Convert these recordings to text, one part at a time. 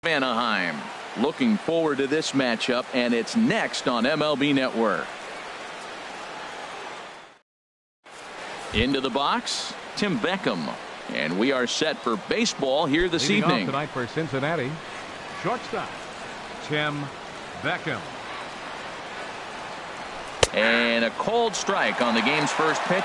Anaheim. Looking forward to this matchup, and it's next on MLB Network. Into the box, Tim Beckham. And we are set for baseball here this Leading evening. Off tonight for Cincinnati, shortstop Tim Beckham. And a cold strike on the game's first pitch.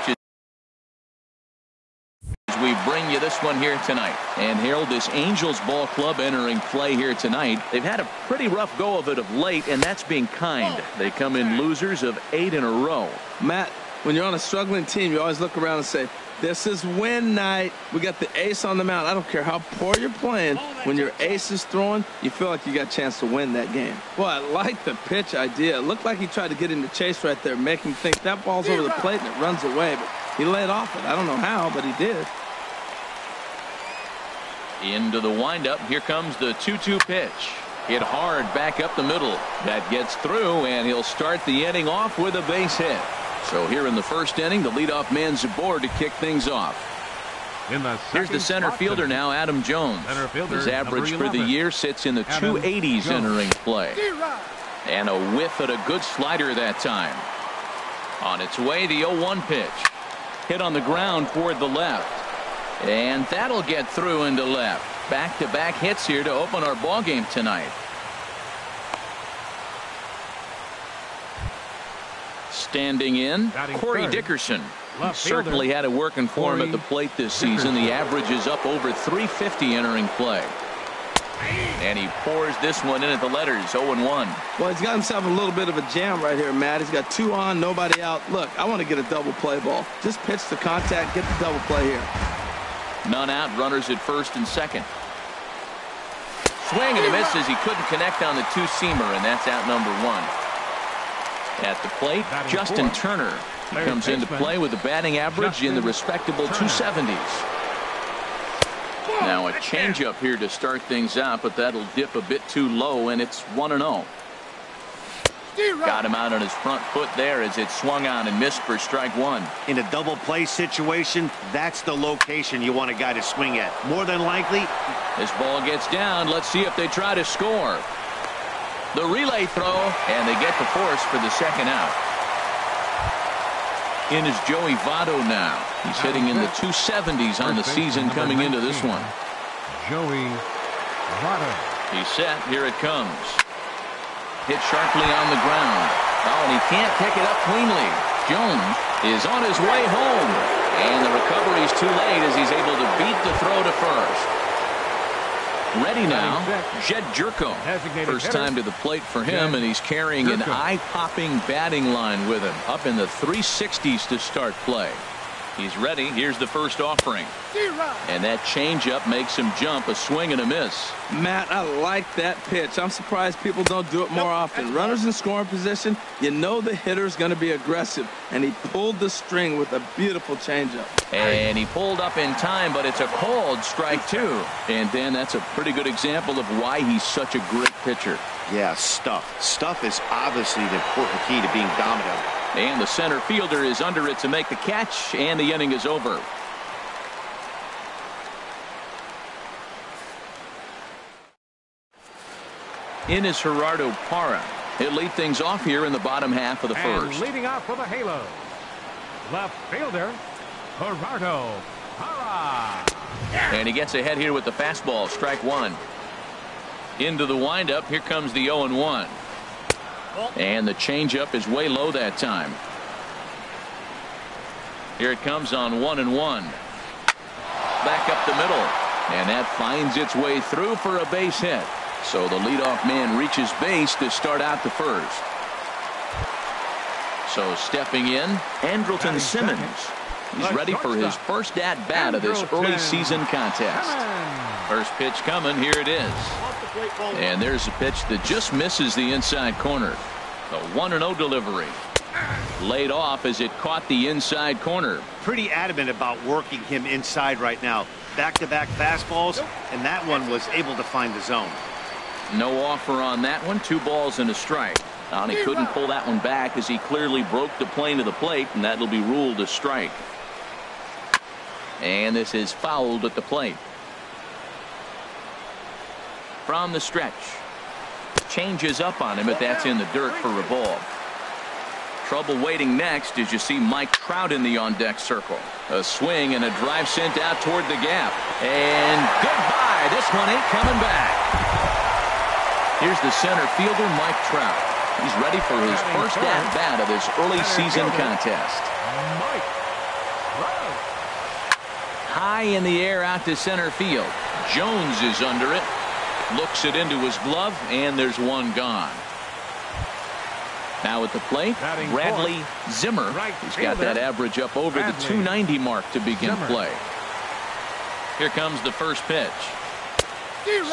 As we bring you this one here tonight. And Harold, this Angels ball club entering play here tonight. They've had a pretty rough go of it of late, and that's being kind. They come in losers of 8 in a row. Matt, when you're on a struggling team, you always look around and say, this is win night. We got the ace on the mound. I don't care how poor you're playing. When your ace is throwing, you feel like you got a chance to win that game. Well, I like the pitch idea. It looked like he tried to get into chase right there, make him think that ball's over the plate and it runs away. But he laid off it. I don't know how, but he did. Into the windup. Here comes the 2-2 pitch. Hit hard back up the middle. That gets through, and he'll start the inning off with a base hit. So here in the first inning, the leadoff man's aboard to kick things off. Here's the center fielder now, Adam Jones. His average for the year sits in the 280s entering play. And a whiff at a good slider that time. On its way, the 0-1 pitch. Hit on the ground toward the left. And that'll get through into left. Back-to-back hits here to open our ball game tonight. Standing in, Corey Dickerson. He certainly had it working for him at the plate this season. The average is up over 350 entering play. And he pours this one in at the letters, 0-1. Well, he's got himself a little bit of a jam right here, Matt. He's got 2 on, nobody out. Look, I want to get a double play ball. Just pitch the contact, get the double play here. None out, runners at first and second. Swing and a miss as he couldn't connect on the 2-seamer, and that's out number 1. At the plate, Justin Turner. He comes into play with a batting average in the respectable 270s. Now a changeup here to start things out, but that'll dip a bit too low, and it's 1-0. Got him out on his front foot there as it swung on and missed for strike 1. In a double play situation, that's the location you want a guy to swing at. More than likely, this ball gets down. Let's see if they try to score. The relay throw, and they get the force for the second out. In is Joey Votto now. He's hitting in the 270s on the season coming into this one. Joey Votto. He's set. Here it comes. Hit sharply on the ground. Oh, and he can't pick it up cleanly. Jones is on his way home. And the recovery's too late as he's able to beat the throw to first. Ready now, Jed Jerko. First time to the plate for him, and he's carrying an eye-popping batting line with him. Up in the 360s to start play. He's ready. Here's the first offering. And that changeup makes him jump, a swing and a miss. Matt, I like that pitch. I'm surprised people don't do it more often. Runners in scoring position, you know the hitter's going to be aggressive. And he pulled the string with a beautiful changeup. And he pulled up in time, but it's a called strike 2. And then that's a pretty good example of why he's such a great pitcher. yeah, stuff. Stuff is obviously the important key to being dominant. And the center fielder is under it to make the catch, and the inning is over. In is Gerardo Parra. He'll lead things off here in the bottom half of the first. Leading off for the Halos, left fielder Gerardo Parra. And he gets ahead here with the fastball, strike one. Into the windup, here comes the 0-1. And the changeup is way low that time. Here it comes on 1-1. Back up the middle, and that finds its way through for a base hit. So the leadoff man reaches base to start out the first. So stepping in, Andrelton Simmons. He's ready for his first at-bat of this early season contest. First pitch coming, here it is. And there's a pitch that just misses the inside corner. The 1-0 delivery. Laid off as it caught the inside corner. Pretty adamant about working him inside right now. Back-to-back fastballs, and that one was able to find the zone. No offer on that one. 2 balls and a strike. And he couldn't pull that one back as he clearly broke the plane to the plate, and that'll be ruled a strike. And this is fouled at the plate. from the stretch. Changes up on him, but that's in the dirt for a ball. Trouble waiting next as you see Mike Trout in the on-deck circle. A swing and a drive sent out toward the gap. And goodbye. This one ain't coming back. Here's the center fielder, Mike Trout. He's ready for his first at-bat of this early season contest. High in the air out to center field. Jones is under it. Looks it into his glove, and there's one gone. Now at the plate, Bradley Zimmer. He's got that average up over the 290 mark to begin play. Here comes the first pitch.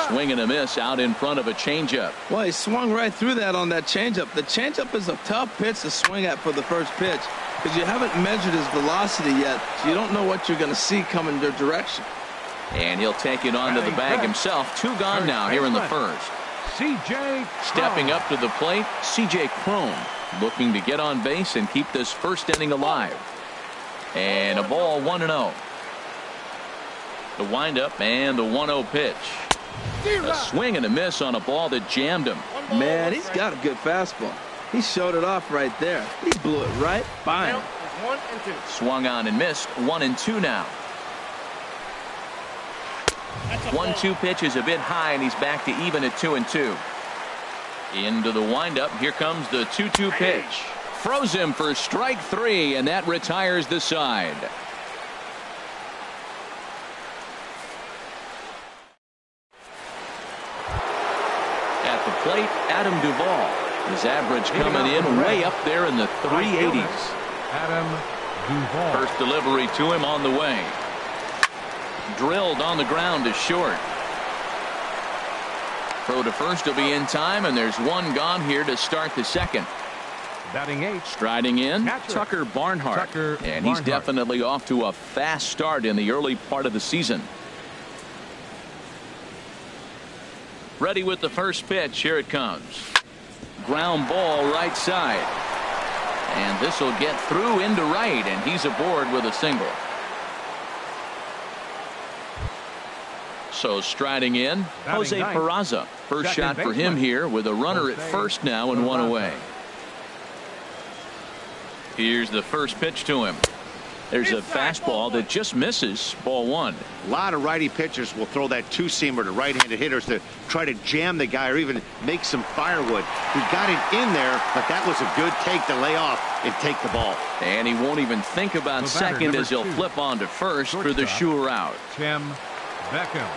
Swing and a miss out in front of a changeup. Well, he swung right through that on that changeup. The changeup is a tough pitch to swing at for the first pitch because you haven't measured his velocity yet, so you don't know what you're going to see coming your direction. And he'll take it onto the bag himself. Two gone now here in the first. C.J. Stepping up to the plate, C.J. Cron looking to get on base and keep this first inning alive. And a ball 1-0. The windup and the 1-0 pitch. A swing and a miss on a ball that jammed him. Man, he's got a good fastball. He showed it off right there. He blew it right by him. 1-2. Swung on and missed. 1-2 now. 1-2 pitch is a bit high, and he's back to even at 2-2. Into the windup. Here comes the 2-2 pitch. Froze him for strike 3, and that retires the side. At the plate, Adam Duvall. His average coming in way up there in the 380s. Adam Duvall. First delivery to him on the way. Drilled on the ground to short. Throw to first will be in time, and there's one gone here to start the second. Batting 8. Striding in, Catcher. Tucker Barnhart. And he's Barnhart. definitely off to a fast start in the early part of the season. Ready with the first pitch. Here it comes. Ground ball right side. And this will get through into right, and he's aboard with a single. So striding in, Jose Peraza. First shot for him here with a runner at first now and one away. Here's the first pitch to him. There's a fastball that just misses. Ball 1. A lot of righty pitchers will throw that two-seamer to right-handed hitters to try to jam the guy or even make some firewood. He got it in there, but that was a good take to lay off and take the ball. And he won't even think about second as he'll flip on to first for the sure out. Tim Beckham.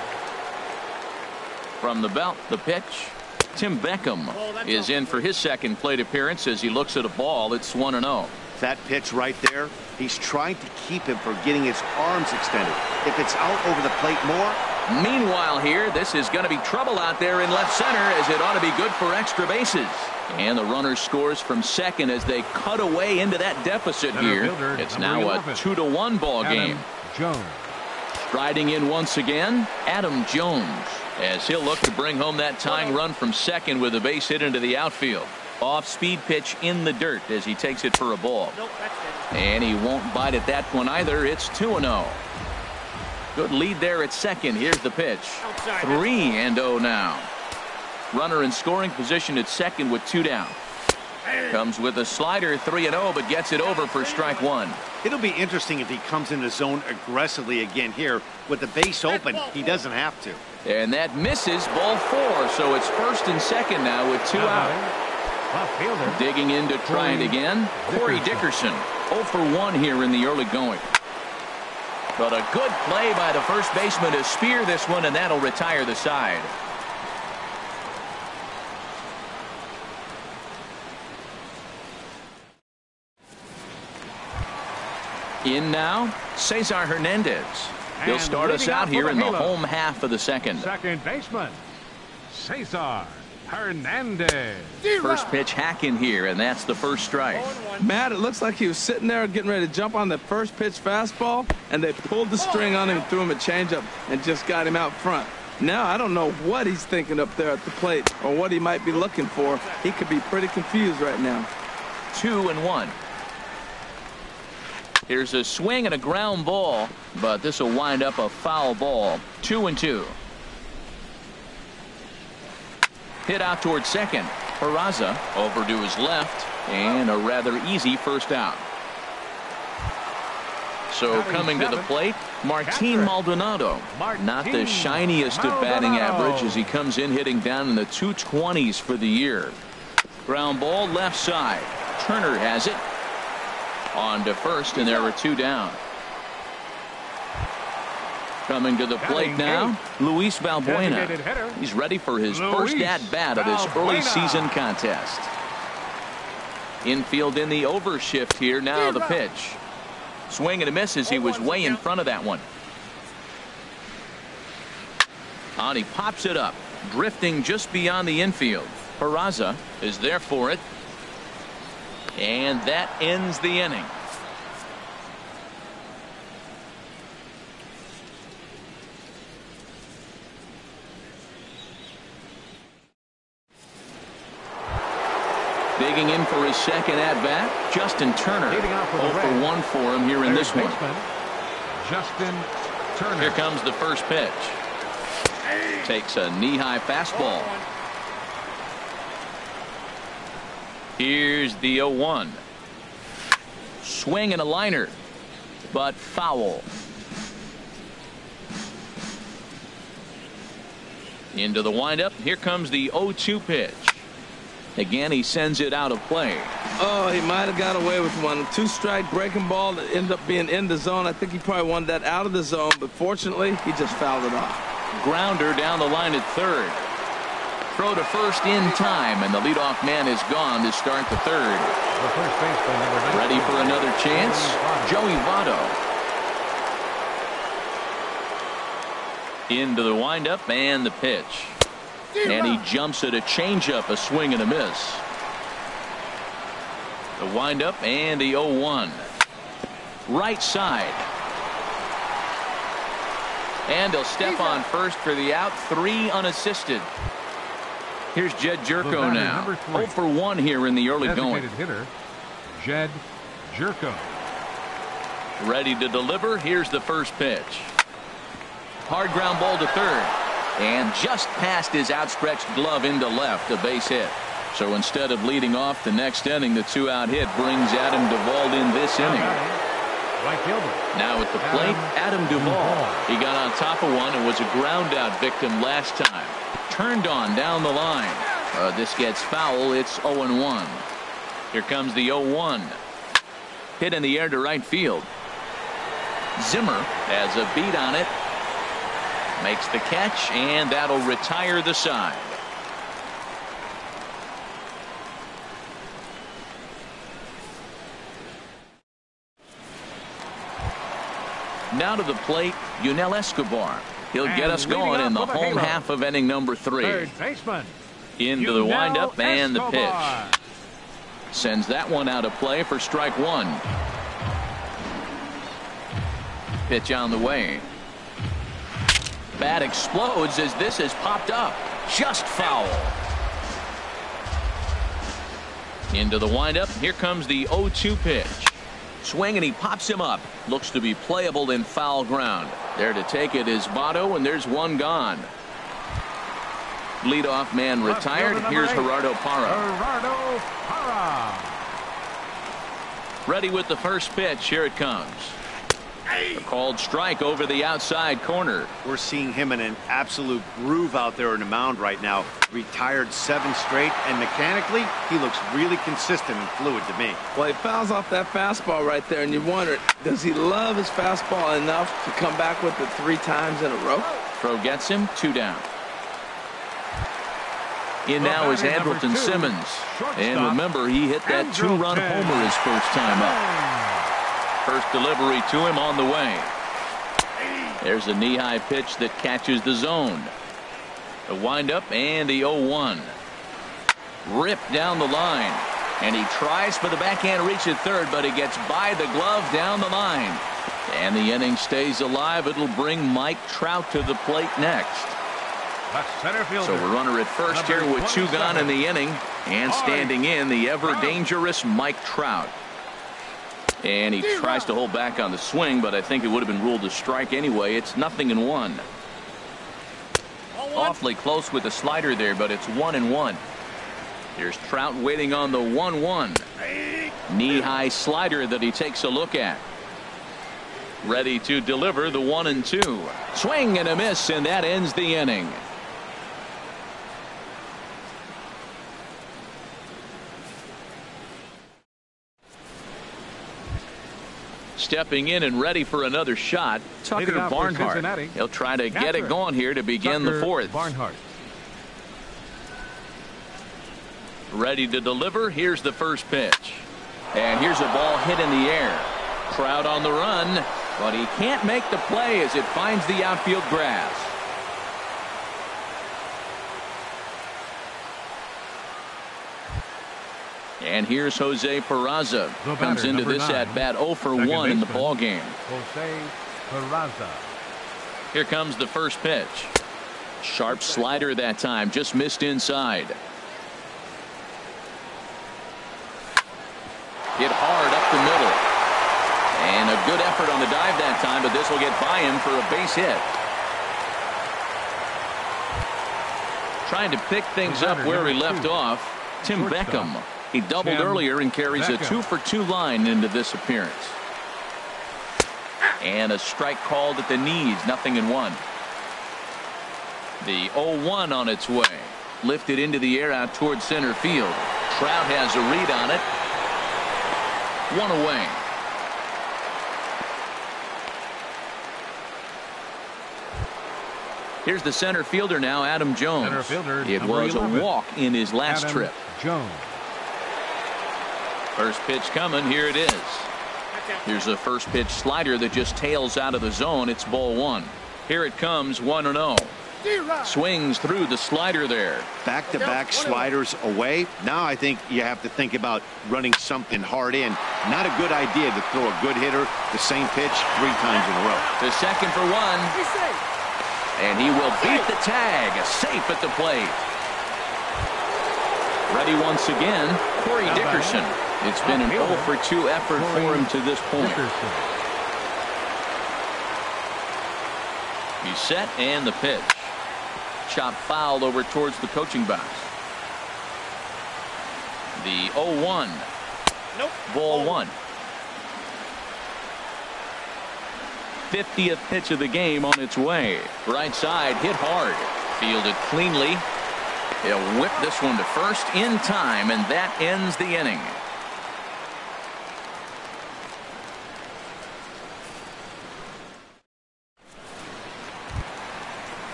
From the belt, the pitch. Tim Beckham is in for his second plate appearance as he looks at a ball that's 1-0. That pitch right there, he's trying to keep him from getting his arms extended. If it's out over the plate more. Meanwhile here, this is going to be trouble out there in left center as it ought to be good for extra bases. And the runner scores from second as they cut away into that deficit here. It's now a 2-1 ball game. Jones. Striding in once again, Adam Jones, as he'll look to bring home that tying run from second with a base hit into the outfield. Off-speed pitch in the dirt as he takes it for a ball. And he won't bite at that one either. It's 2-0. Good lead there at second. Here's the pitch. 3-0 now. Runner in scoring position at second with 2 down. Comes with a slider, 3-0, but gets it over for strike 1. It'll be interesting if he comes in the zone aggressively again here. With the base open, he doesn't have to. And that misses, ball 4. So it's first and second now with 2 out. Digging in to try it again, Corey Dickerson. 0 for 1 here in the early going. But a good play by the first baseman to spear this one, and that'll retire the side. In now, Cesar Hernandez. He'll start us out here in the home half of the second. Second baseman, Cesar Hernandez. First pitch hacking here, and that's the first strike. Matt, it looks like he was sitting there getting ready to jump on the first pitch fastball, and they pulled the string on him and threw him a changeup and just got him out front. Now, I don't know what he's thinking up there at the plate or what he might be looking for. He could be pretty confused right now. 2-1. Here's a swing and a ground ball, but this will wind up a foul ball. 2-2. Hit out towards second. Peraza over to his left, and a rather easy first out. So coming to the plate, Martin Maldonado. Not the shiniest of batting average as he comes in hitting down in the 220s for the year. Ground ball left side. Turner has it. On to first, and there are 2 down. Coming to the plate now, Luis Valbuena. He's ready for his first at-bat of this early season contest. Infield in the overshift here. Now the pitch. Swing and a miss as he was way in front of that one. And he pops it up, drifting just beyond the infield. Peraza is there for it. And that ends the inning. Digging in for his second at-bat, Justin Turner. 0 for 1 for him here in this one. Justin Turner. Here comes the first pitch. Takes a knee-high fastball. Here's the 0-1. Swing and a liner, but foul. Into the windup. Here comes the 0-2 pitch. Again, he sends it out of play. Oh, he might have got away with one. 2-strike breaking ball that ended up being in the zone. I think he probably wanted that out of the zone, but fortunately, he just fouled it off. Grounder down the line at third. Throw to first in time, and the leadoff man is gone to start the third. Ready for another chance? Joey Votto. Into the windup and the pitch. And he jumps at a changeup, a swing and a miss. The windup and the 0-1. Right side. And he'll step on first for the out. 3 unassisted. Here's Jed Jerko now. 0 for 1 here in the early going. Hitter, Jed Jerko. Ready to deliver. Here's the first pitch. Hard ground ball to third. And just past his outstretched glove into left, a base hit. So instead of leading off the next inning, the 2-out hit brings Adam Duvall in this inning. Now at the plate, Adam Duvall. He got on top of one and was a ground out victim last time. Turned on down the line. This gets foul. It's 0-1. Here comes the 0-1. Hit in the air to right field. Zimmer has a beat on it. Makes the catch, and that'll retire the side. Now to the plate, Yunel Escobar. He'll get us going in the home half of inning number 3. Third baseman. Into the windup and the pitch. Sends that one out of play for strike 1. Pitch on the way. Bat explodes as this has popped up. Just foul. Into the windup. Here comes the 0-2 pitch. Swing and he pops him up. Looks to be playable in foul ground. There to take it is Votto, and there's one gone. Leadoff man retired. Here's Gerardo Parra. Ready with the first pitch. Here it comes. A called strike over the outside corner. We're seeing him in an absolute groove out there on the mound right now. Retired 7 straight, and mechanically, he looks really consistent and fluid to me. Well, he fouls off that fastball right there, and you wonder, does he love his fastball enough to come back with it 3 times in a row? Throw gets him. 2 down. In now is Andrelton Simmons. And remember, he hit that 2-run homer his first time up. First delivery to him on the way. There's a knee-high pitch that catches the zone. The windup and the 0-1. Ripped down the line. And he tries for the backhand reach at third, but he gets by the glove down the line. And the inning stays alive. It'll bring Mike Trout to the plate next. So a runner at first here with 2 gone in the inning. And standing in, the ever-dangerous Mike Trout. And he tries to hold back on the swing, but I think it would have been ruled a strike anyway. It's 0-1. Awfully close with the slider there, but it's 1-1. Here's Trout waiting on the 1-1. Knee-high slider that he takes a look at. Ready to deliver the 1-2. Swing and a miss, and that ends the inning. Stepping in and ready for another shot, Tucker Barnhart. He'll try to get it going here to begin the fourth. Barnhart. Ready to deliver. Here's the first pitch. And here's a ball hit in the air. Trout on the run, but he can't make the play as it finds the outfield grass. And here's Jose Peraza. Comes into this at bat 0 for 1 in the ball game. Jose Peraza. Here comes the first pitch. Sharp slider that time, just missed inside. Hit hard up the middle. And a good effort on the dive that time, but this will get by him for a base hit. Trying to pick things up where he left off, Tim Beckham. He doubled earlier and carries a 2 for 2 line into this appearance. And a strike called at the knees, 0-1. The 0-1 on its way. Lifted into the air out towards center field. Trout has a read on it. 1 away. Here's the center fielder now, Adam Jones. Center fielder, it was 11. a walk in his last Adam trip. Jones. First pitch coming. Here it is. Here's a first pitch slider that just tails out of the zone. It's ball 1. Here it comes, 1-0. Swings through the slider there. Back-to-back sliders away. Now I think you have to think about running something hard in. Not a good idea to throw a good hitter the same pitch 3 times in a row. The second for 1. And he will beat the tag. Safe at the plate. Ready once again, Corey Dickerson. It's been an 0 for 2 effort for him to this point. He's set and the pitch. Chop foul over towards the coaching box. The 0-1. Nope. Ball 1. 50th pitch of the game on its way. Right side hit hard. Fielded cleanly. He'll whip this one to first in time, and that ends the inning.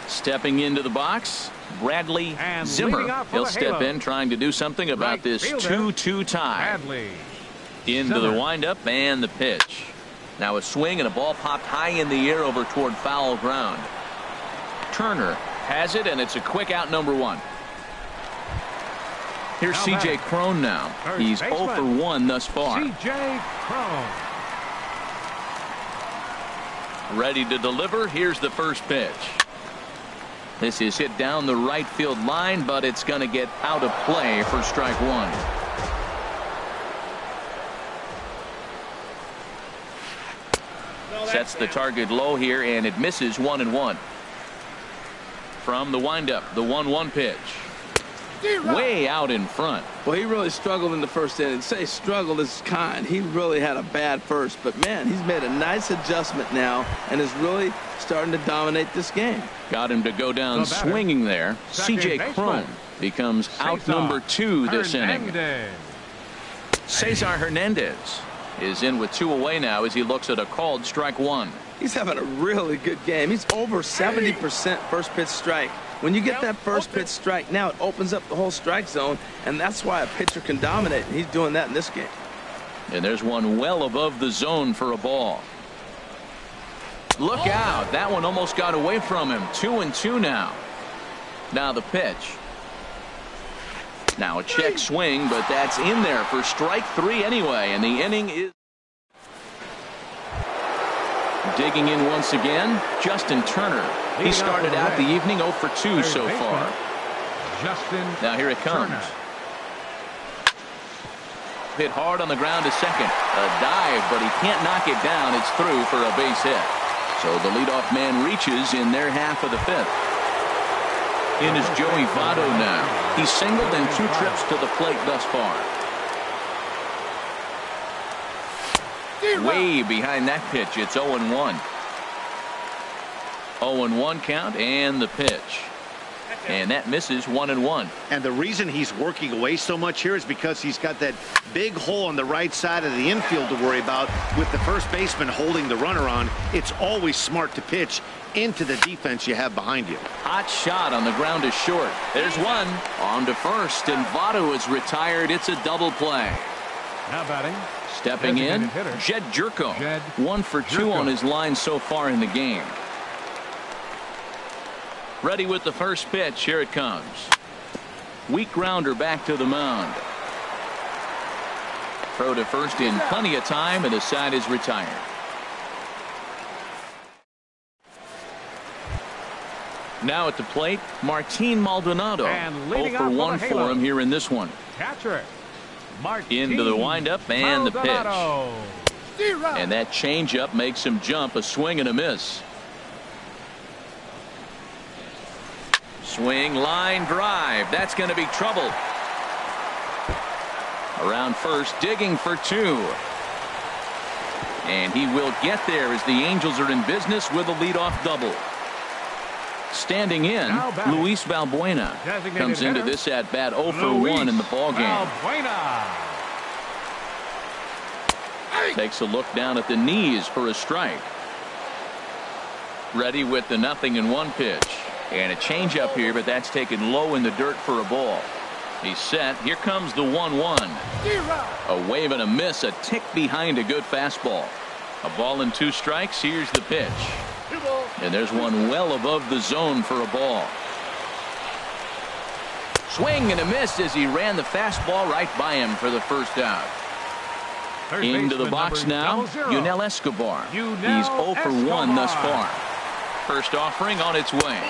Stepping into the box, Bradley Zimmer. He'll step in trying to do something about this 2-2 tie. Into the windup and the pitch. Now a swing and a ball popped high in the air over toward foul ground. Turner has it, and it's a quick out, number 1. Here's C.J. Cron now. He's 0 for 1 thus far. C.J. Cron. Ready to deliver. Here's the first pitch. This is hit down the right field line, but it's going to get out of play for strike 1. Sets the target low here, and it misses 1-1. From the windup, the 1-1 pitch. Way out in front. Well, he really struggled in the first inning. Say struggled is kind. He really had a bad first, but man, he's made a nice adjustment now and is really starting to dominate this game. Got him to go down swinging there. C.J. Cron becomes out number 2 this inning. Cesar Hernandez is in with 2 away now as he looks at a called strike 1. He's having a really good game. He's over 70% first pitch strike. When you get that first pitch strike now, it opens up the whole strike zone, and that's why a pitcher can dominate. And he's doing that in this game. And there's one well above the zone for a ball. Look out. That one almost got away from him. 2-2 now. Now the pitch. Now a check swing, but that's in there for strike 3 anyway, and the inning is digging in once again. Justin Turner. He started out the evening 0 for 2 so far. Now here it comes. Hit hard on the ground to second. A dive, but he can't knock it down. It's through for a base hit. So the leadoff man reaches in their half of the 5th. In is Joey Votto now. He's singled in 2 trips to the plate thus far. Way behind that pitch. It's 0-1. 0-1 count and the pitch. And that misses 1-1. And the reason he's working away so much here is because he's got that big hole on the right side of the infield to worry about. With the first baseman holding the runner on, it's always smart to pitch into the defense you have behind you. Hot shot on the ground is short. There's one. On to first, and Votto is retired. It's a double play. Now batting. Stepping in, Jed Jerko. 1 for 2 on his line so far in the game. Ready with the first pitch. Here it comes. Weak grounder back to the mound. Throw to first in plenty of time, and the side is retired. Now at the plate, Martin Maldonado. 0 for 1 for him here in this one. Catcher. Into the windup and the pitch. And that changeup makes him jump. A swing and a miss. Swing, line drive. That's going to be trouble. Around first, digging for 2. And he will get there as the Angels are in business with a leadoff double. Standing in, Luis Valbuena comes into this at bat 0 for 1 in the ballgame. Takes a look down at the knees for a strike. Ready with the 0-1 pitch. And a changeup here, but that's taken low in the dirt for a ball. He's set. Here comes the 1-1. A wave and a miss, a tick behind a good fastball. A ball and 2 strikes. Here's the pitch. And there's one well above the zone for a ball. Swing and a miss as he ran the fastball right by him for the first out. Into the box now, Yunel Escobar. He's 0 for 1 thus far. First offering on its way.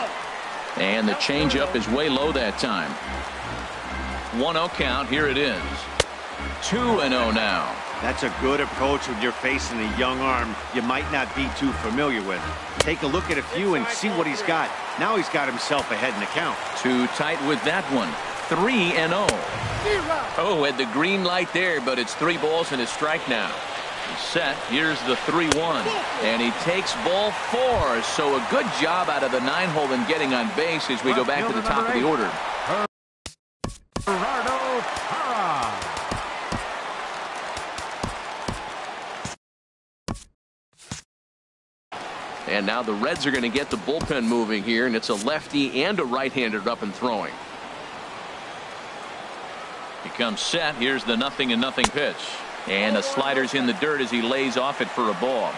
And the changeup is way low that time. 1-0 count. Here it is. 2-0 now. That's a good approach when you're facing a young arm you might not be too familiar with. Take a look at a few and see what he's got. Now he's got himself ahead in the count. Too tight with that one. 3-0. Oh, had the green light there, but it's 3 balls and a strike now. He's set. Here's the 3-1. And he takes ball 4. So a good job out of the 9-hole in getting on base as we go back to the top of the order. And now the Reds are going to get the bullpen moving here, and it's a lefty and a right-hander up and throwing. He comes set. Here's the 0-0 pitch. And the slider's in the dirt as he lays off it for a ball.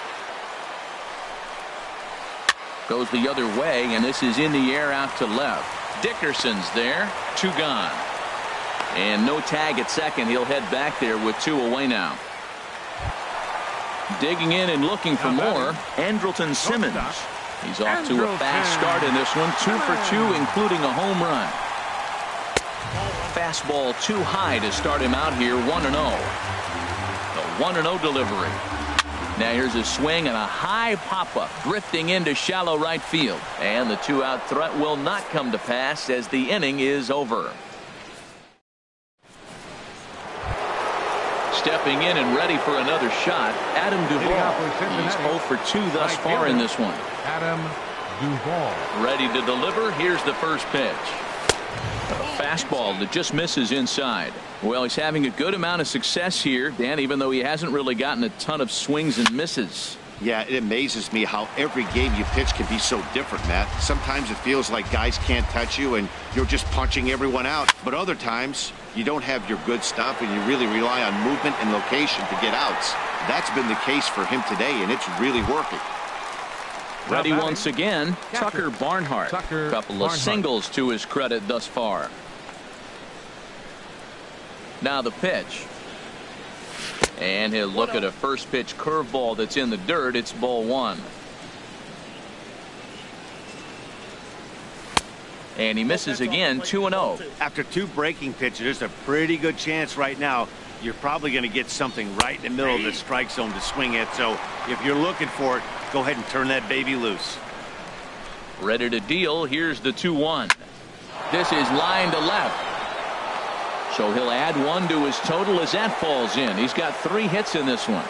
Goes the other way, and this is in the air out to left. Dickerson's there. 2 gone. And no tag at second. He'll head back there with 2 away now. Digging in and looking for more, Andrelton Simmons. He's off to a fast start in this one. 2 for 2, including a home run. Fastball too high to start him out here. 1-0. The 1-0 delivery. Now here's a swing and a high pop-up drifting into shallow right field. And the 2-out threat will not come to pass as the inning is over. Stepping in and ready for another shot, Adam Duvall. He's 0 for 2 thus far in this one. Adam Duvall. Ready to deliver. Here's the first pitch. A fastball that just misses inside. Well, he's having a good amount of success here, Dan, even though he hasn't really gotten a ton of swings and misses. Yeah, it amazes me how every game you pitch can be so different, Matt. Sometimes it feels like guys can't touch you and you're just punching everyone out. But other times, you don't have your good stuff and you really rely on movement and location to get outs. That's been the case for him today, and it's really working. Ready once again, Tucker Barnhart. Couple of singles to his credit thus far. Now the pitch. And he'll look at a first pitch curveball that's in the dirt. It's ball 1. And he misses again. 2-0. After 2 breaking pitches, there's a pretty good chance right now you're probably going to get something right in the middle of the strike zone to swing at. So if you're looking for it, go ahead and turn that baby loose. Ready to deal. Here's the 2-1. This is line to left. So he'll add one to his total as that falls in. He's got 3 hits in this one.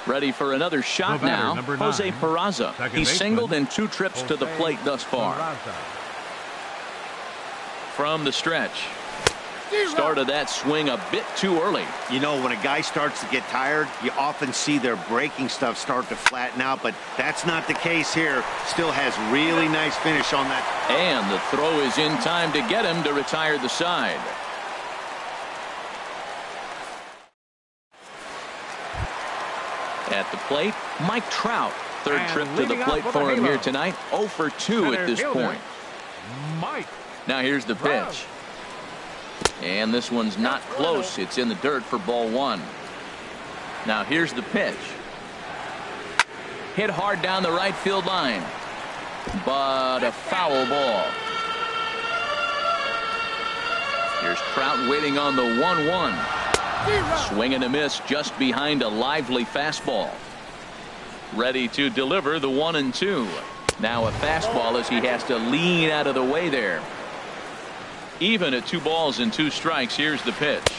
Ready for another shot now. Jose Peraza. He's singled in 2 trips to the plate thus far. From the stretch. Started that swing a bit too early. You know, when a guy starts to get tired, you often see their breaking stuff start to flatten out, but that's not the case here. Still has really nice finish on that. And the throw is in time to get him to retire the side. At the plate, Mike Trout. Third trip to the plate for him here tonight. 0 for 2 at this point. Mike. Now here's the pitch. And this one's not close. It's in the dirt for ball 1. Now here's the pitch. Hit hard down the right field line. But a foul ball. Here's Trout waiting on the 1-1. Swing and a miss just behind a lively fastball. Ready to deliver the 1-2. Now a fastball as he has to lean out of the way there. Even at 2 balls and 2 strikes. Here's the pitch.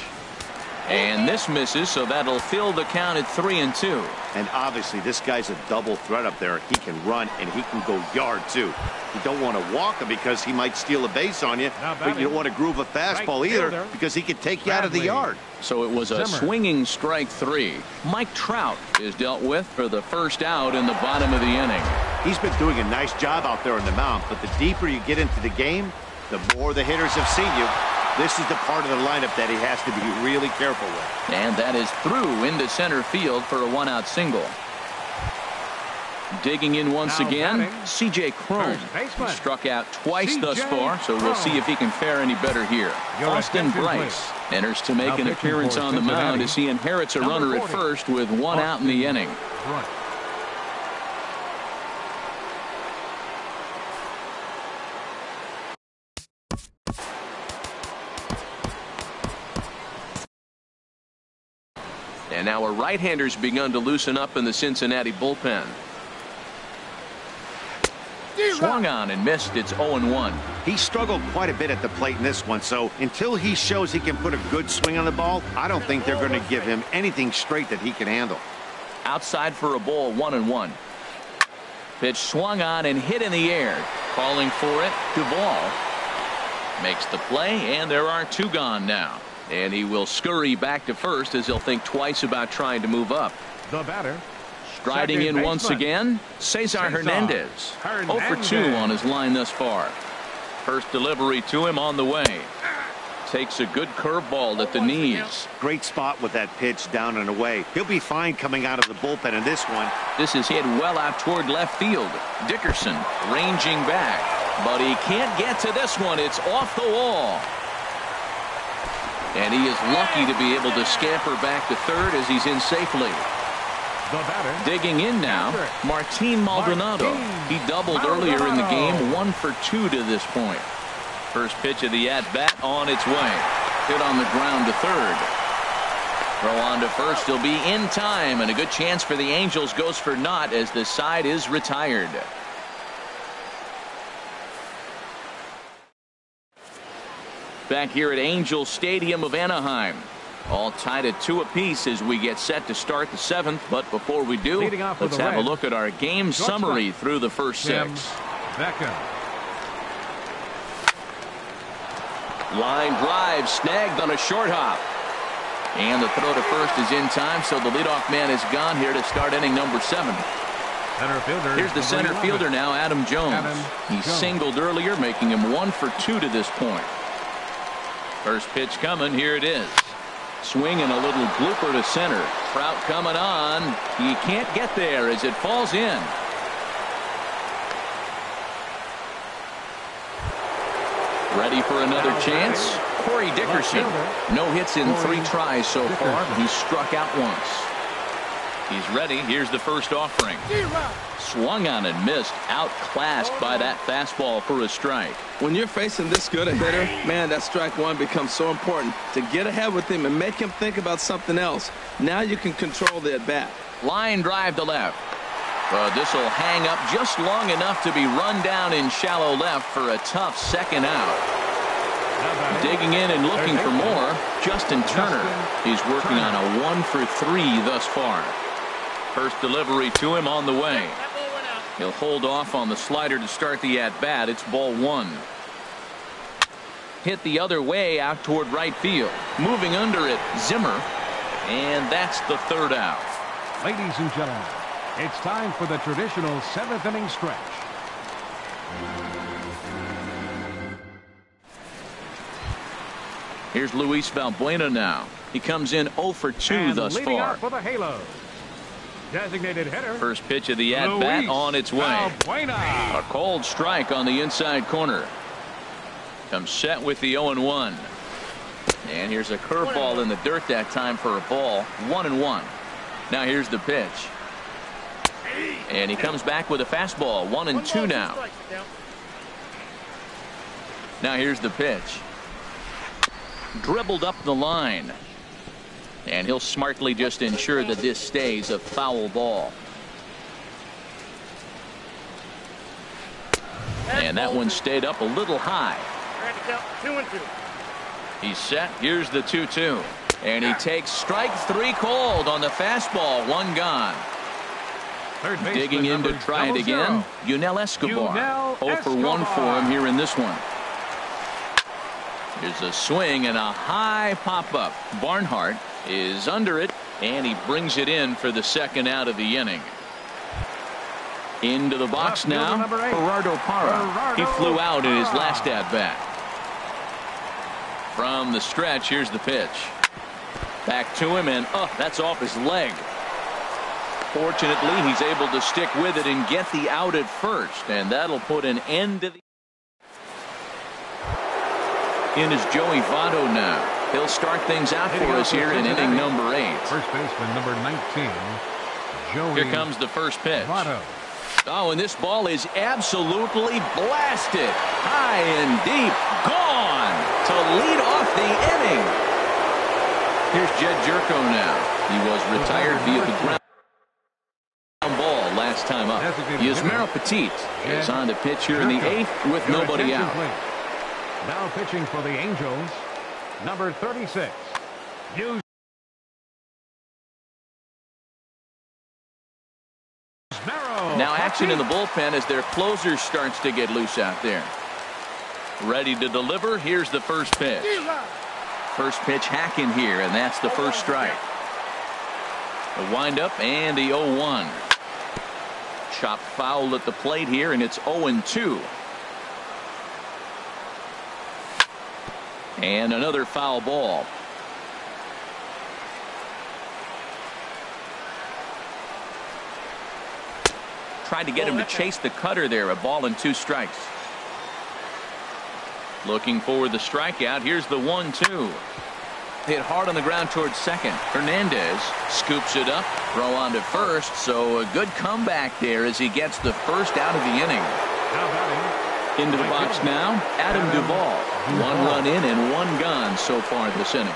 And this misses, so that'll fill the count at 3-2. And obviously this guy's a double threat up there. He can run and he can go yard too. You don't want to walk him because he might steal a base on you, but you don't want to groove a fastball either because he could take you out of the yard. So it was a swinging strike 3. Mike Trout is dealt with for the first out in the bottom of the inning. He's been doing a nice job out there in the mound, but the deeper you get into the game, the more the hitters have seen you. This is the part of the lineup that he has to be really careful with. And that is through into center field for a 1-out single. Digging in once again, C.J. Cron. He struck out twice thus far, so we'll see if he can fare any better here. Austin Bryce enters to make an appearance on the mound as he inherits a runner at first with 1 out in the inning. And now a right-hander's begun to loosen up in the Cincinnati bullpen. Swung on and missed. It's 0-1. He struggled quite a bit at the plate in this one, so until he shows he can put a good swing on the ball, I don't think they're going to give him anything straight that he can handle. Outside for a ball, 1-1. Pitch swung on and hit in the air. Calling for it, Duvall. Makes the play, and there are 2 gone now. And he will scurry back to first as he'll think twice about trying to move up. The batter. Striding in once again, Cesar Hernandez. 0 for 2 on his line thus far. First delivery to him on the way. Takes a good curveball at the knees. Great spot with that pitch down and away. He'll be fine coming out of the bullpen in this one. This is hit well out toward left field. Dickerson ranging back, but he can't get to this one. It's off the wall. And he is lucky to be able to scamper back to third as he's in safely. Digging in now, Martin Maldonado. He doubled earlier in the game, 1 for 2 to this point. First pitch of the at-bat on its way. Hit on the ground to third. Throw on to first. He'll be in time, and a good chance for the Angels goes for naught as the side is retired. Back here at Angel Stadium of Anaheim. All tied at 2 apiece as we get set to start the 7th. But before we do, let's have a look at our game summary through the first 6. Line drive snagged on a short hop. And the throw to first is in time, so the leadoff man is gone here to start inning number 7. Here's the center fielder now, Adam Jones. He singled earlier, making him 1 for 2 to this point. First pitch coming. Here it is. Swing and a little blooper to center. Trout coming on. He can't get there as it falls in. Ready for another chance. Corey Dickerson. No hits in 3 tries so far. He's struck out once. He's ready. Here's the first offering. Swung on and missed. Outclassed by that fastball for a strike. When you're facing this good a hitter, man, that strike 1 becomes so important to get ahead with him and make him think about something else. Now you can control the at-bat. Line drive to left. But this will hang up just long enough to be run down in shallow left for a tough second out. Digging in and looking for more, Justin Turner. He's working on a 1-for-3 thus far. First delivery to him on the way. He'll hold off on the slider to start the at-bat. It's ball 1. Hit the other way out toward right field. Moving under it, Zimmer. And that's the third out. Ladies and gentlemen, it's time for the traditional 7th inning stretch. Here's Luis Valbuena now. He comes in 0 for 2 and thus leading far. out for the Halos. Designated hitter. First pitch of the at-bat on its way. Valbuena. A cold strike on the inside corner. Comes set with the 0-1. And here's a curveball in the dirt that time for a ball. 1-1. Now here's the pitch. And he comes back with a fastball. 1-2 now. Now here's the pitch. Dribbled up the line. And he'll smartly just ensure that this stays a foul ball. And that one stayed up a little high. 2-2. He's set. Here's the 2-2. And he takes strike 3 called on the fastball. 1 gone. Digging in to try it again. Yunel Escobar. 0 for 1 for him here in this one. Here's a swing and a high pop-up. Barnhart is under it, and he brings it in for the second out of the inning. Into the box now, Gerardo Parra. He flew out in his last at-bat. From the stretch, here's the pitch. Back to him, and that's off his leg. Fortunately, he's able to stick with it and get the out at first, and that'll put an end to the... In is Joey Votto now. He'll start things out for us here in inning number 8. First baseman number 19, Joey. Here comes the first pitch. Votto. Oh, and this ball is absolutely blasted. High and deep. Gone to lead off the inning. Here's Jed Jerko now. He was retired via the ground ball last time up. Yusmeiro Petit is on to pitch here in the 8th with nobody out. Now pitching for the Angels, number 36. Now action in the bullpen as their closer starts to get loose out there. Ready to deliver. Here's the first pitch. First pitch hacking here, and that's the first strike. The windup and the 0-1. Chopped foul at the plate here, and it's 0-2. And another foul ball. Tried to get him to chase the cutter there. A ball and 2 strikes. Looking for the strikeout. Here's the 1-2. Hit hard on the ground towards second. Hernandez scoops it up. Throw on to first. So a good comeback there as he gets the first out of the inning. Into the box now, Adam Duvall. 1 run in and 1 gone so far this inning.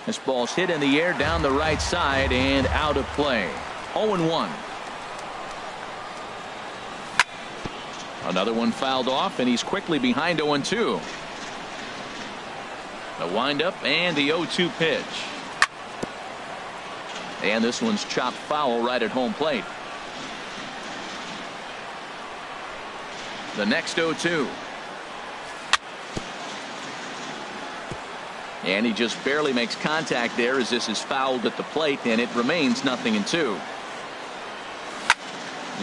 This ball's hit in the air down the right side and out of play. 0-1. Another one fouled off, and he's quickly behind 0-2. The windup and the 0-2 pitch. And this one's chopped foul right at home plate. The next 0-2. And he just barely makes contact there as this is fouled at the plate, and it remains 0-2.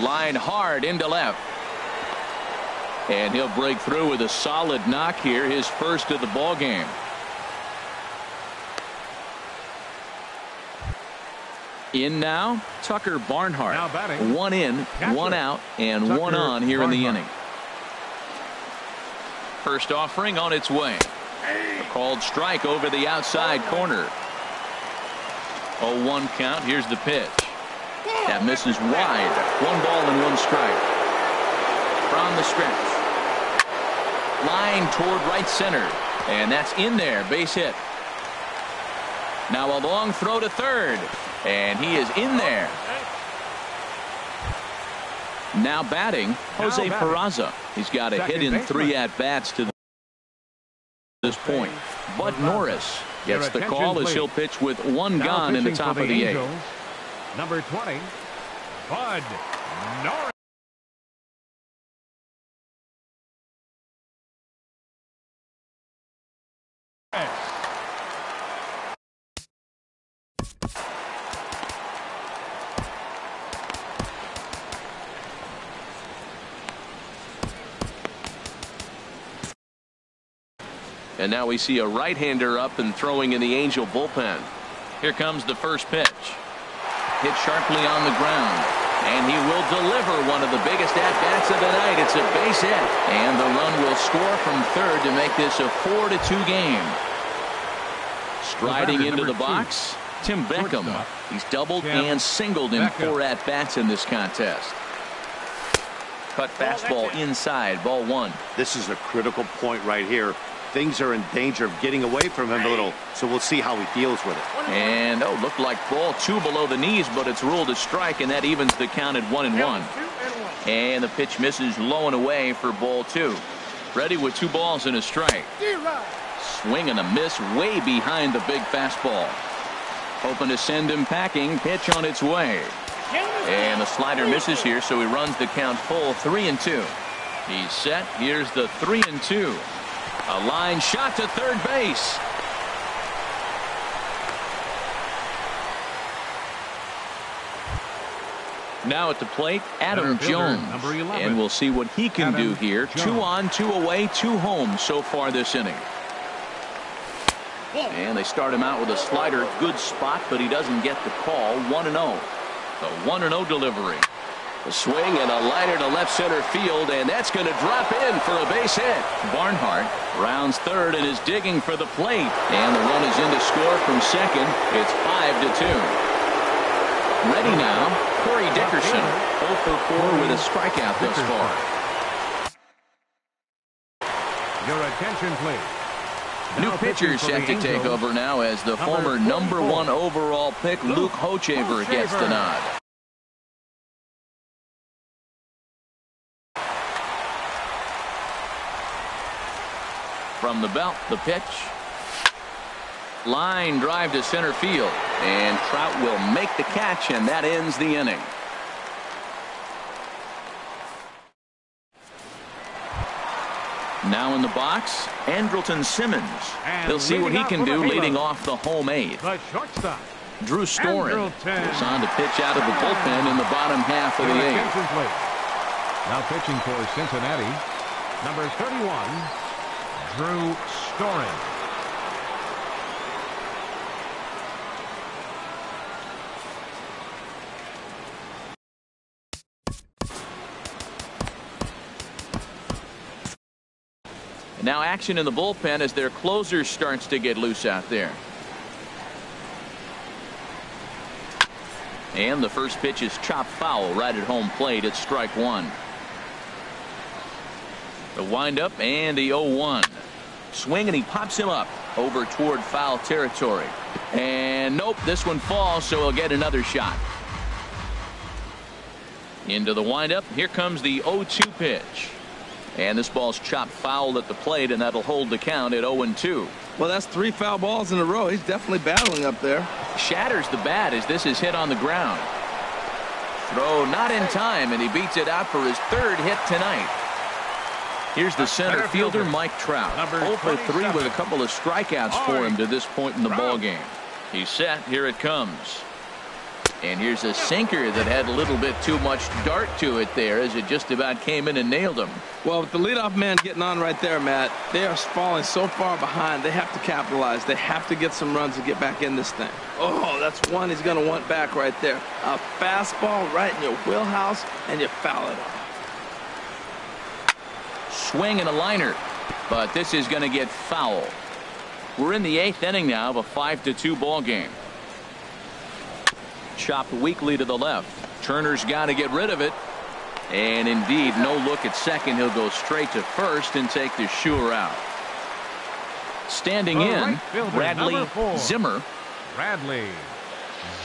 Line hard into left. And he'll break through with a solid knock here, his first of the ball game. In now, Tucker Barnhart. Now batting. 1 in, 1 out, and Tucker 1 on here Barnhart. In the inning. First offering on its way. A called strike over the outside corner. 0-1 count. Here's the pitch. That misses wide. 1 ball and 1 strike. From the stretch. Line toward right center. And that's in there. Base hit. Now a long throw to third, and he is in there. Now batting, Jose Peraza. He's got a hit in 3 at-bats to this point. Bud Norris gets the call as he'll pitch with 1 gone in the top of the 8th. Number 20, Bud Norris. And now we see a right-hander up and throwing in the Angel bullpen. Here comes the first pitch. Hit sharply on the ground. And he will deliver one of the biggest at-bats of the night. It's a base hit. And the run will score from third to make this a 4-2 game. Striding into the box, Tim Beckham. He's doubled and singled in 4 at-bats in this contest. Cut fastball inside, ball 1. This is a critical point right here. Things are in danger of getting away from him a little, so we'll see how he deals with it. And looked like ball 2 below the knees, but it's ruled a strike, and that evens the count at 1-1. And the pitch misses low and away for ball 2. Ready with 2 balls and a strike. Swing and a miss way behind the big fastball. Hoping to send him packing. Pitch on its way. And the slider misses here, so he runs the count full 3-2. He's set. Here's the 3-2. A line shot to third base. Now at the plate, Adam Jones. And we'll see what he can do here. 2 on, 2 away, 2 home so far this inning. And they start him out with a slider. Good spot, but he doesn't get the call. 1-0. The 1-0 delivery. A swing and a liner to left center field, and that's going to drop in for a base hit. Barnhart rounds third and is digging for the plate. And the run is in to score from second. It's 5-2. Ready now, Corey Dickerson. 0 for 4 with a strikeout thus far. Your attention, please. New pitcher set to take over now as the former number 1 overall pick Luke Hochevar gets the nod. From the belt, the pitch. Line drive to center field. And Trout will make the catch, and that ends the inning. Now in the box, Andrelton Simmons. He'll see what he can do leading off the home 8th. The shortstop, Drew Storen is on to pitch out of the bullpen in the bottom half of the 8th. Now pitching for Cincinnati, number 31, Drew Storen. Now action in the bullpen as their closer starts to get loose out there. And the first pitch is chopped foul right at home plate at strike 1. The windup and the 0-1. Swing and he pops him up over toward foul territory. And nope, this one falls, so he'll get another shot. Into the windup. Here comes the 0-2 pitch. And this ball's chopped foul at the plate, and that'll hold the count at 0-2. Well, that's 3 foul balls in a row. He's definitely battling up there. Shatters the bat as this is hit on the ground. Throw not in time, and he beats it out for his 3rd hit tonight. Here's the center fielder, Mike Trout. 0 for 3 with a couple of strikeouts for him to this point in the ballgame. He's set. Here it comes. And here's a sinker that had a little bit too much dart to it there as it just about came in and nailed him. Well, with the leadoff man getting on right there, Matt, they are falling so far behind. They have to capitalize. They have to get some runs to get back in this thing. Oh, that's one he's going to want back right there. A fastball right in your wheelhouse, and you foul it off. Swing and a liner, but this is going to get foul. We're in the 8th inning now of a 5-2 ball game. Chopped weakly to the left. Turner's got to get rid of it. And indeed, no look at second. He'll go straight to first and take the sure out. Standing in, Bradley Zimmer. Bradley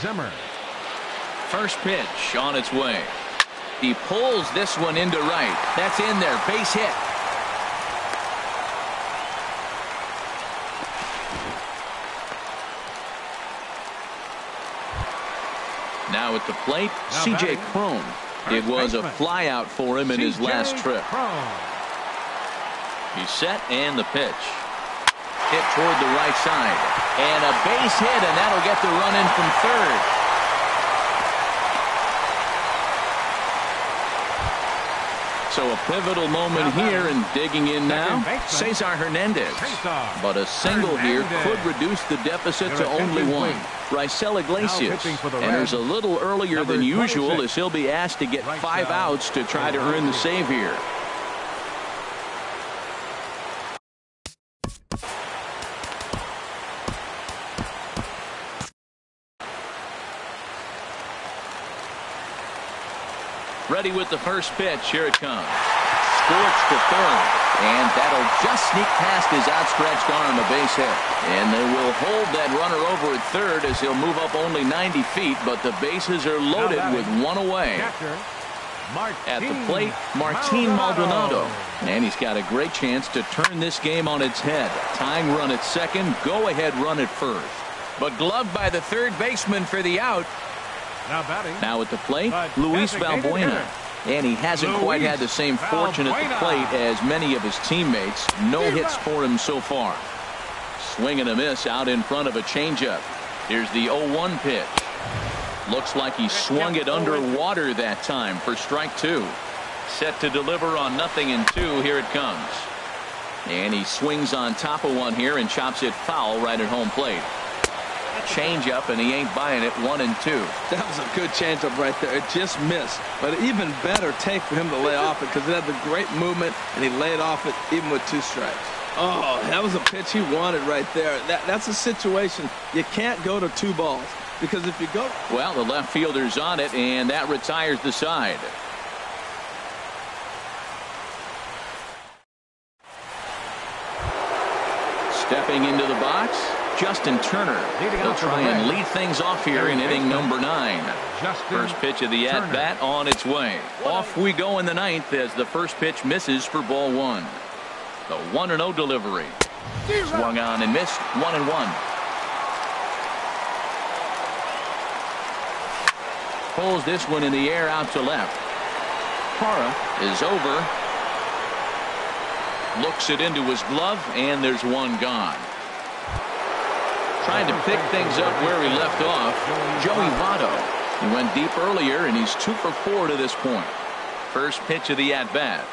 Zimmer. First pitch on its way. He pulls this one into right. That's in there. Base hit. Now at the plate, C.J. Cron. It was a flyout for him in his last trip. He's set and the pitch. Hit toward the right side. And a base hit, and that'll get the run in from third. So a pivotal moment here, and digging in now, Cesar Hernandez. But a single here could reduce the deficit to only one. Raisel Iglesias enters a little earlier than usual as he'll be asked to get 5 outs to try to earn the save here. Ready with the first pitch. Here it comes. Scorched to third. And that'll just sneak past his outstretched arm, a base hit. And they will hold that runner over at third as he'll move up only 90 feet, but the bases are loaded with one away. At the plate, Martin Maldonado. And he's got a great chance to turn this game on its head. Tying run at second, go-ahead run at first. But gloved by the third baseman for the out. Now at the plate, Luis Valbuena. And he hasn't quite had the same fortune at the plate as many of his teammates. No hits for him so far. Swing and a miss out in front of a changeup. Here's the 0-1 pitch. Looks like he swung it underwater that time for strike two. Set to deliver on 0-2. Here it comes. And he swings on top of one here and chops it foul right at home plate. Change-up, and he ain't buying it. 1-2. That was a good change-up right there. It just missed. But even better take for him to lay off it because it had the great movement, and he laid off it even with 2 strikes. Oh, that was a pitch he wanted right there. That's a situation you can't go to 2 balls because if you go... Well, the left fielder's on it, and that retires the side. Stepping into the box, Justin Turner. He'll try and lead things off here in inning number 9. First pitch of the at-bat on its way. Off we go in the 9th as the first pitch misses for ball 1. The 1-0 delivery. Swung on and missed. 1-1. Pulls this one in the air out to left. Parra is over. Looks it into his glove, and there's one gone. Trying to pick things up where he left off, Joey Votto. He went deep earlier, and he's 2 for 4 to this point. First pitch of the at-bat.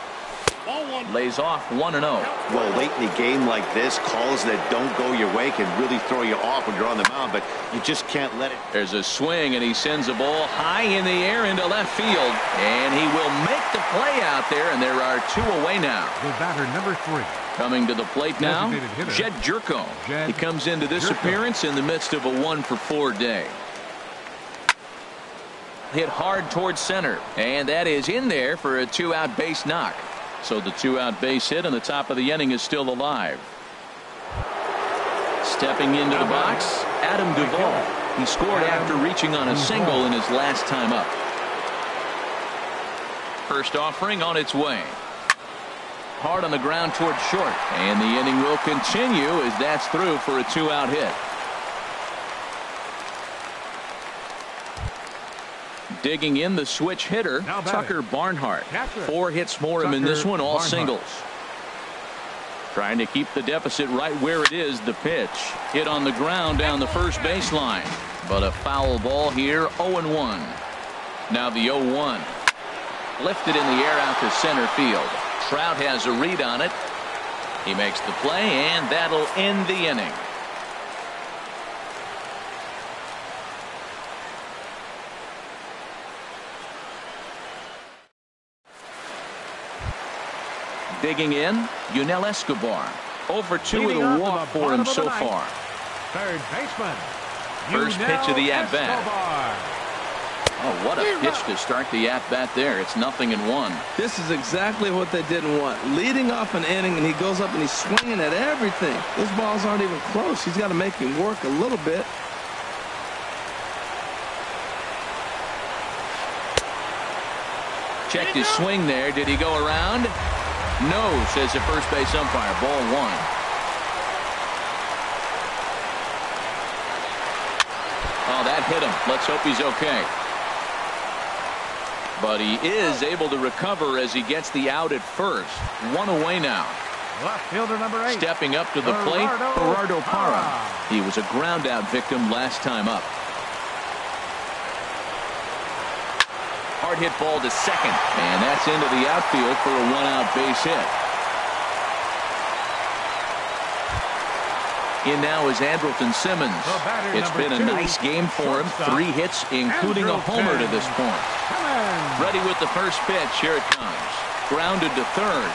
Lays off 1-0. Well, late in a game like this, calls that don't go your way can really throw you off when you're on the mound, but you just can't let it. There's a swing, and he sends a ball high in the air into left field, and he will make the play out there, and there are 2 away now. The batter, number 3. Coming to the plate now, Jed Jerko. He comes into this appearance in the midst of a 1 for 4 day. Hit hard towards center, and that is in there for a 2-out base knock. So the 2-out base hit on the top of the inning is still alive. Stepping into the box, Adam Duvall. He scored after reaching on a single in his last time up. First offering on its way. Hard on the ground toward short, and the inning will continue as that's through for a 2-out hit. Digging in the switch hitter, Tucker Barnhart. 4 hits for him in this one, all singles. Trying to keep the deficit right where it is. The pitch hit on the ground down the first baseline, but a foul ball here. 0-1. Now the 0-1. Lifted in the air out to center field. Trout has a read on it. He makes the play, and that'll end the inning. Digging in, Yunel Escobar. 0 for 2 with a walk for him so far. Third baseman. First pitch of the at-bat. Oh, what a pitch to start the at-bat there. It's 0-1. This is exactly what they didn't want. Leading off an inning, and he goes up and he's swinging at everything. Those balls aren't even close. He's got to make him work a little bit. checked his swing there. Did he go around? No, says the first base umpire. Ball one. Oh, that hit him. Let's hope he's okay. But he is able to recover as he gets the out at first. One away now. Left fielder number 8. Stepping up to the plate, Gerardo Parra. He was a ground out victim last time up. Hard hit ball to second, and that's into the outfield for a one-out base hit. In now is Andrelton Simmons. It's been a nice game for him. 3 hits, including a homer to this point. Ready with the first pitch. Here it comes. Grounded to third.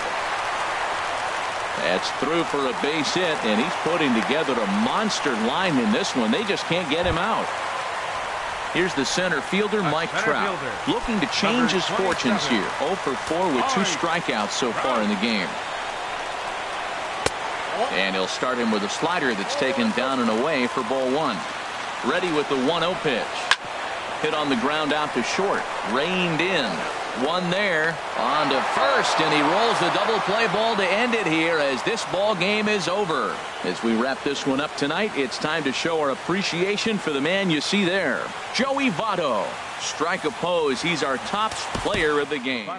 That's through for a base hit, and he's putting together a monster line in this one. They just can't get him out. Here's the center fielder, Mike Trout, looking to change his fortunes here. 0 for 4 with 2 strikeouts so far in the game. And he'll start him with a slider that's taken down and away for ball 1. Ready with the 1-0 pitch. Hit on the ground out to short. Reined in. One there. On to first, and he rolls the double play ball to end it here as this ball game is over. As we wrap this one up tonight, it's time to show our appreciation for the man you see there, Joey Votto. Strike a pose. He's our top player of the game.